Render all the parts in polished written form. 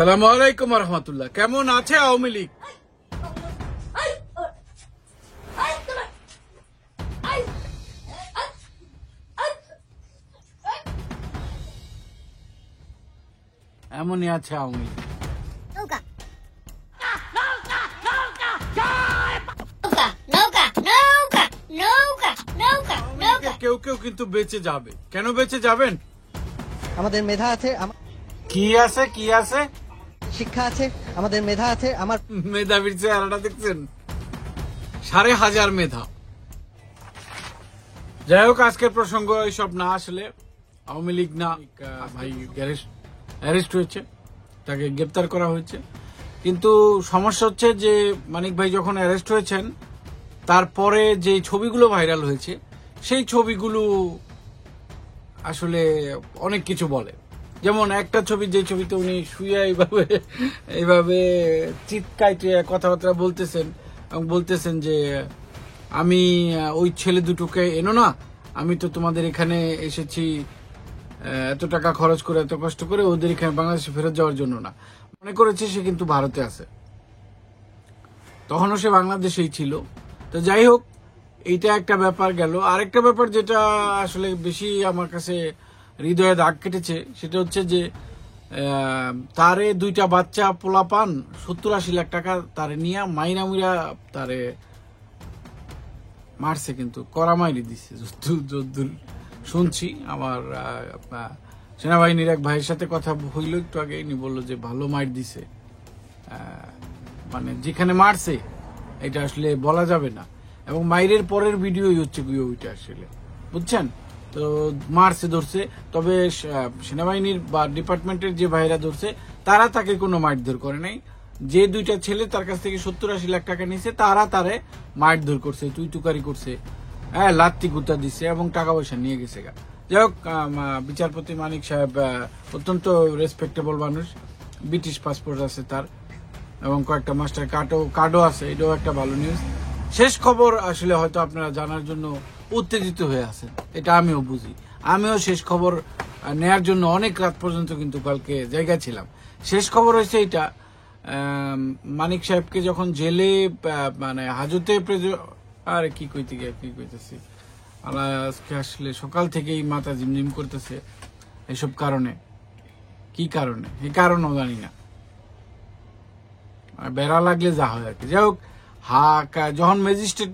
সালামু আলাইকুম রহমতুল্লাহ। কেমন আছে আওয়ামী লীগ? এমনই আছে আওয়ামী লীগ। কেউ কেউ কিন্তু বেঁচে যাবে। কেন বেঁচে যাবেন? আমাদের মেধা আছে, কি আছে? কি আছে? শিক্ষা আছে, আমাদের মেধা আছে। আমার মেধাবীর চেহারাটা দেখছেন? ১,৫০০ মেধা। যাই হোক, আজকের প্রসঙ্গ এইসব না। আসলে আওয়ামী লীগ না, ভাই অ্যারেস্ট হয়েছে, তাকে গ্রেপ্তার করা হয়েছে। কিন্তু সমস্যা হচ্ছে যে মানিক ভাই যখন অ্যারেস্ট হয়েছেন তারপরে যে ছবিগুলো ভাইরাল হয়েছে সেই ছবিগুলো আসলে অনেক কিছু বলে। যেমন একটা ছবি, যে ছবিতে উনি শুয়ে এইভাবে চিৎকাইতে কথাবার্তা বলতেছেন এবং বলতেছেন যে আমি ওই ছেলে দুটোকে এনো না, আমি তো তোমাদের এখানে এসেছি এত টাকা খরচ করে এত কষ্ট করে ওদের এখানে বাংলাদেশে ফেরত যাওয়ার জন্য না। মনে করেছে সে কিন্তু ভারতে আছে, তখনও সে বাংলাদেশেই ছিল। তো যাই হোক, এইটা একটা ব্যাপার গেল। আরেকটা ব্যাপার যেটা আসলে বেশি আমার কাছে হৃদয়ে দাগ কেটেছে সেটা হচ্ছে যে তারে দুইটা বাচ্চা পোলা পান ৭০-৮০ লাখ টাকা তারে নিয়ে মাইনা মুইরা তারে মারছে, কিন্তু কড়া মাইরি দিচ্ছে যদ্দূর শুনছি। আমার সেনাবাহিনীর এক ভাইয়ের সাথে কথা হইল একটু আগে, ইনি বললো যে ভালো মাইর দিছে। মানে যেখানে মারছে এটা আসলে বলা যাবে না, এবং মাইরের পরের ভিডিওই হচ্ছে ওইটা আসলে, বুঝছেন? তো মারছে, ধরছে। তবে সেনাবাহিনীর বা ডিপার্টমেন্টের যে ভাইরা ধরছে তারা তাকে কোনো মারধর করে নাই। যে দুইটা ছেলে তার কাছ থেকে ৭০-৮০ লাখ টাকা নিছে তারা তারে মারধর করছে, তুই তুকারি করছে, হ্যাঁ, লাত্তি গুতা দিচ্ছে এবং টাকা পয়সা নিয়ে গেছে গা। যাই হোক, বিচারপতি মানিক সাহেব অত্যন্ত রেসপেক্টেবল মানুষ, ব্রিটিশ পাসপোর্ট আছে তার, এবং কয়েকটা মাস্টার কার্ডও আছে। এটাও একটা ভালো নিউজ। শেষ খবর আসলে হয়তো আপনারা জানার জন্য উত্তেজিত হয়ে আছেন, এটা আমিও বুঝি। আমিও শেষ খবর নেয়ার জন্য অনেক রাত পর্যন্ত কিন্তু কালকে জায়গায় ছিলাম। শেষ খবর হয়েছে এটা, মানিক সাহেবকে যখন জেলে মানে হাজতে আরে কি কইতেছি আজকে আসলে সকাল থেকেই মাথা ঝিমঝিম করতেছে এসব কারণে। কি কারণে? এই কারণও জানি না, বেড়া লাগলে যা হয় আর কি। যাই হোক, যখন ম্যাজিস্ট্রেট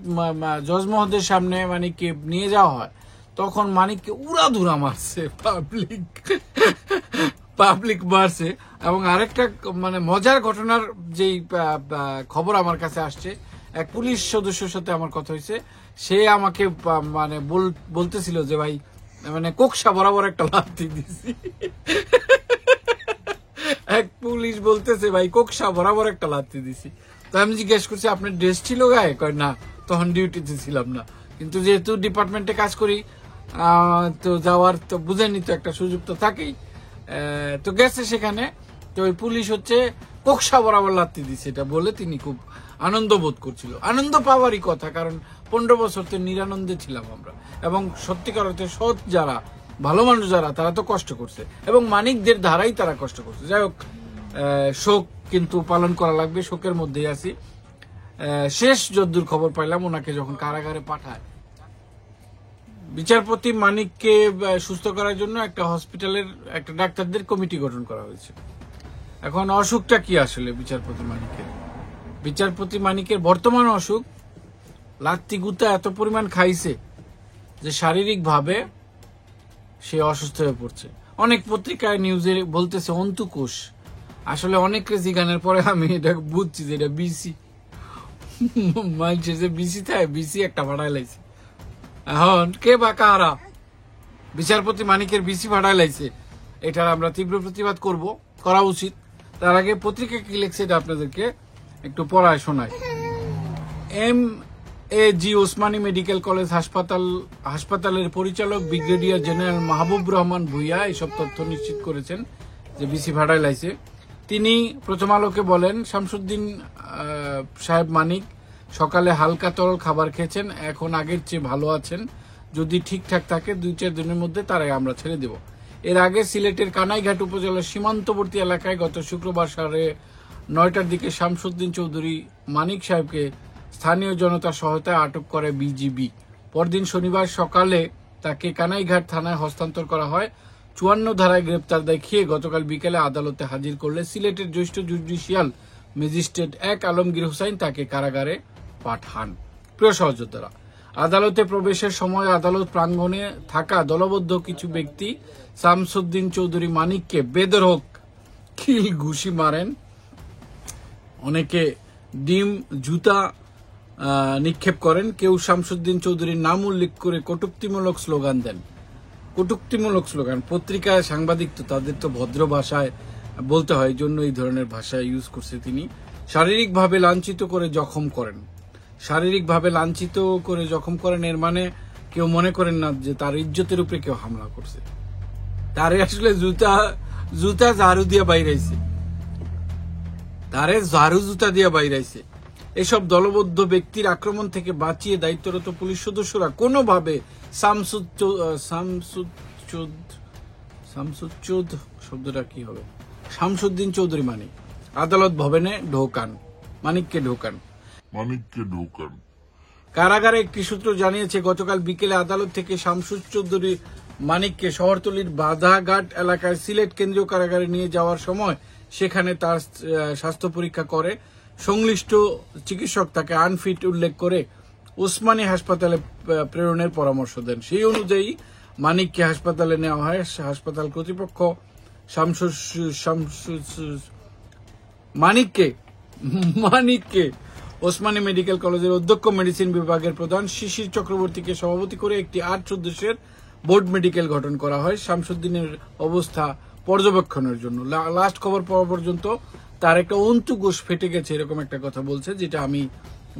জজ মহোদয়ের সামনে মানিককে নিয়ে যাওয়া হয় তখন মানিককে উড়াধুরা মারছে পাবলিক মারছে। এবং আরেকটা মানে মজার ঘটনার যেই খবর আমার কাছে আসছে, এক পুলিশ সদস্যের সাথে আমার কথা হয়েছে, সে আমাকে মানে বলতেছিল যে ভাই মানে কোকসা বরাবর একটা লাথি দিছি। এক পুলিশ বলতেছে ভাই কোকসা বরাবর একটা লাথি দিছি। তো আমি জিজ্ঞেস করছি আপনার ড্রেস ছিল গায়ে? কয় না, তখন ডিউটিতে ছিলাম না, কিন্তু যেহেতু ডিপার্টমেন্টে কাজ করি তো যাওয়ার তো বুঝেনি, তো একটা সুযোগ তো থাকেই। তো গেছে সেখানে, তো ওই পুলিশ হচ্ছে কোকসা বরাবর লাথি দিছে, এটা বলে তিনি খুব আনন্দ বোধ করছিল। আনন্দ পাওয়ারই কথা, কারণ ১৫ বছর তো নিরানন্দে ছিলাম আমরা, এবং সত্যিকার অর্থে সৎ যারা ভালো মানুষ যারা তারা তো কষ্ট করছে, এবং মানিকদের ধারাই তারা কষ্ট করছে। যাই হোক, শোক কিন্তু পালন করা লাগবে, শোকের মধ্যেই আছি। শেষ যদ্দূর খবর পাইলাম, ওনাকে যখন কারাগারে পাঠায় বিচারপতি মানিককে সুস্থ করার জন্য একটা হসপিটালের একটা ডাক্তারদের কমিটি গঠন করা হয়েছে। এখন অসুখটা কি আসলে বিচারপতি মানিকের বর্তমান অসুখ, লাত্তি গুতা এত পরিমাণ খাইছে যে শারীরিক ভাবে সে অসুস্থ হয়ে পড়ছে। অনেক পত্রিকায় নিউজে বলতেছে অন্তুকোষ, আসলে অনেক জিগানের পরে আমি এটা বুঝছি যে এটা বিসি। মানুষের যে বিসি থাকে, বিসি একটা ভাড়ায় লাইছে। এখন কে বা কারা বিচারপতি মানিকের বিসি ভাড়ায় লাইছে, এটার আমরা তীব্র প্রতিবাদ করা উচিত। তার আগে পত্রিকা কি লিখছে এটা আপনাদেরকে একটু পড়ায় শোনায়। MAG ওসমানী মেডিকেল কলেজ হাসপাতালের পরিচালক ব্রিগেডিয়ার জেনারেল মাহবুব রহমান ভুইয়া এসব তথ্য নিশ্চিত করেছেন যে বিসি ভাড়ায় লাইছে। তিনি প্রথম আলোকে বলেন, শামসুদ্দিন সাহেব মানিক সকালে হালকা তরল খাবার খেয়েছেন, এখন আগের চেয়ে ভালো আছেন। যদি ঠিকঠাক থাকে ২-৪ দিনের মধ্যে তারাই আমরা ছেড়ে দেব। এর আগে সিলেটের কানাইঘাট উপজেলার সীমান্তবর্তী এলাকায় গত শুক্রবার 9:30 দিকে শামসুদ্দিন চৌধুরী মানিক সাহেবকে স্থানীয় জনতার সহায়তায় আটক করে বিজিবি। পরদিন শনিবার সকালে তাকে কানাইঘাট থানায় হস্তান্তর করা হয়। 54 ধারায় গ্রেপ্তার দেখিয়ে গতকাল বিকেলে আদালতে হাজির করলে সিলেটের জ্যেষ্ঠ জুডিশিয়াল ম্যাজিস্ট্রেট 1 আলমগীর হোসাইন তাকে কারাগারে পাঠান। প্রিয় সহযোদ্ধারা, আদালতে প্রবেশের সময় আদালত প্রাঙ্গণে থাকা দলবদ্ধ কিছু ব্যক্তি শামসুদ্দিন চৌধুরী মানিককে বেধড়ক কিল ঘুষি মারেন। অনেকে ডিম জুতা নিক্ষেপ করেন। কেউ শামসুদ্দিন চৌধুরীর নাম উল্লেখ করে কটূক্তিমূলক স্লোগান দেন। কটূক্তিমূলক স্লোগান, পত্রিকায় সাংবাদিক তো তাদের তো ভদ্র ভাষায় বলতে হয়, এই জন্য এই ধরনের ভাষা ইউজ করছে তিনি। শারীরিকভাবে লাঞ্ছিত করে জখম করেন। শারীরিকভাবে লাঞ্ছিত করে জখম করেন এর মানে কেউ মনে করেন না যে তার ইজ্জতের উপরে কেউ হামলা করছে। তারে আসলে জুতা ঝাড়ু দিয়ে বাইরাইছে, তারে ঝাড়ু জুতা দিয়ে বাইরাইছে। এসব দলবদ্ধ ব্যক্তির আক্রমণ থেকে বাঁচিয়ে দায়িত্বরত পুলিশ সদস্যরা কোনোভাবে শামসুদ্দিন চৌধুরী মানিক আদালত ভবনে মানিককে ঢোকান। কারাগারে একটি সূত্র জানিয়েছে, গতকাল বিকেলে আদালত থেকে শামসুদ চৌধুরী মানিককে শহরতলির বাধাঘাট এলাকায় সিলেট কেন্দ্রীয় কারাগারে নিয়ে যাওয়ার সময় সেখানে তার স্বাস্থ্য পরীক্ষা করে সংশ্লিষ্ট চিকিৎসক তাকে আনফিট উল্লেখ করে ওসমানী হাসপাতালে প্রেরণের পরামর্শ দেন। সেই অনুযায়ী মানিককে হাসপাতালে নেওয়া হয়। হাসপাতাল কর্তৃপক্ষ মানিককে ওসমানী মেডিকেল কলেজের অধ্যক্ষ মেডিসিন বিভাগের প্রধান শিশির চক্রবর্তীকে সভাপতি করে একটি 8 সদস্যের বোর্ড মেডিকেল গঠন করা হয় শামসুদ্দিনের অবস্থা পর্যবেক্ষণের জন্য। লাস্ট খবর পাওয়া পর্যন্ত তার একটা অন্তুকোষ ফেটে গেছে, এরকম একটা কথা বলছে, যেটা আমি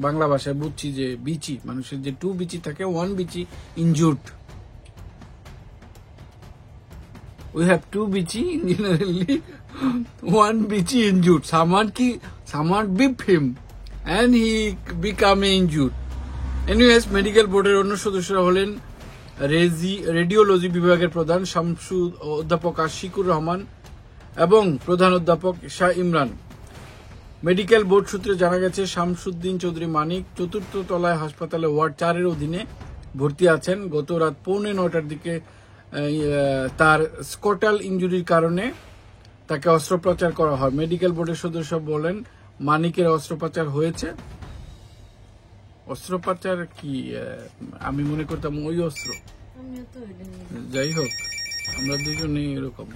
বাংলা ভাষায় বুঝছি যে বিচি, মানুষের যে 2 বিচি থাকে, 1 বিচি injured. We have 2 bichi generally, 1 bichi injured. Someone beat him and he become injured. Anyways, medical বোর্ডের অন্য সদস্যরা হলেন রেডিওলজি বিভাগের প্রধান অধ্যাপক আশিকুর রহমান এবং প্রধান অধ্যাপক শাহ ইমরান। মেডিকেল বোর্ড সূত্রে জানা গেছে, শামসুদ্দিন চৌধুরী মানিক 4th তলায় হাসপাতালে ওয়ার্ড 4-এর অধীনে ভর্তি আছেন। গত রাত 9:45 দিকে তার স্কোটাল ইনজুরির কারণে তাকে অস্ত্রোপচার করা হয়। মেডিকেল বোর্ডের সদস্য বলেন, মানিকের অস্ত্রোপচার হয়েছে। অস্ত্রোপচার কি আমি মনে করতাম ওই অস্ত্র, যাই হোক আমরা দুজনেই এরকম।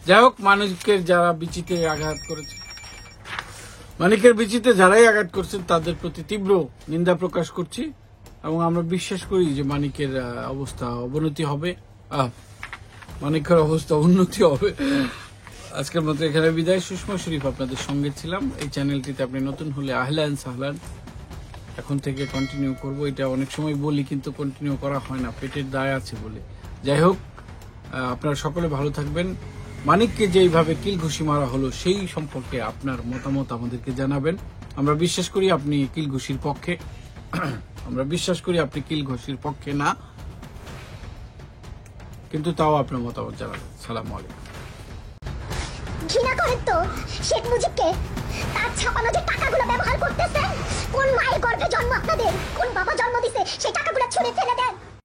যাই হোক, মানিকের যারা বিচিতে আঘাত করেছে, মানিকের বিচিতে যারাই আঘাত করছেন তাদের প্রতি তীব্র নিন্দা প্রকাশ করছি এবং আমরা বিশ্বাস করি যে মানিকের অবস্থা অবনতি হবে, মানিকের অবস্থা উন্নতি হবে। আজকের মতো এখানে বিদায়। সুষমা শরীফ আপনাদের সঙ্গে ছিলাম। এই চ্যানেলটিতে আপনি নতুন হলে আহলান সাহলান, এখন থেকে কন্টিনিউ করব। এটা অনেক সময় বলি কিন্তু কন্টিনিউ করা হয় না, পেটের দায় আছে বলে। যাই হোক, আপনারা সকলে ভালো থাকবেন। মানিককে যেইভাবে কিল ঘুষি মারা হলো সেই সম্পর্কে আপনার মতামত আমাদেরকে জানাবেন। আমরা বিশ্বাস করি আপনি কিল ঘুষির পক্ষে, আমরা বিশ্বাস করি আপনি কিল ঘুষির পক্ষে না, কিন্তু তাও আপনার মতামত জানাবেন। সালাম আলাইকুম। ঘৃণা করেন তো শেখ মুজিবকে, তার ছাপানো যে টাকাগুলো ব্যবহার করতেছেন, কোন মায়ের গর্ভে জন্ম আপনাদের, কোন বাবা জন্ম দিছে, সেই টাকাগুলো ছুঁড়ে ফেলে দেন।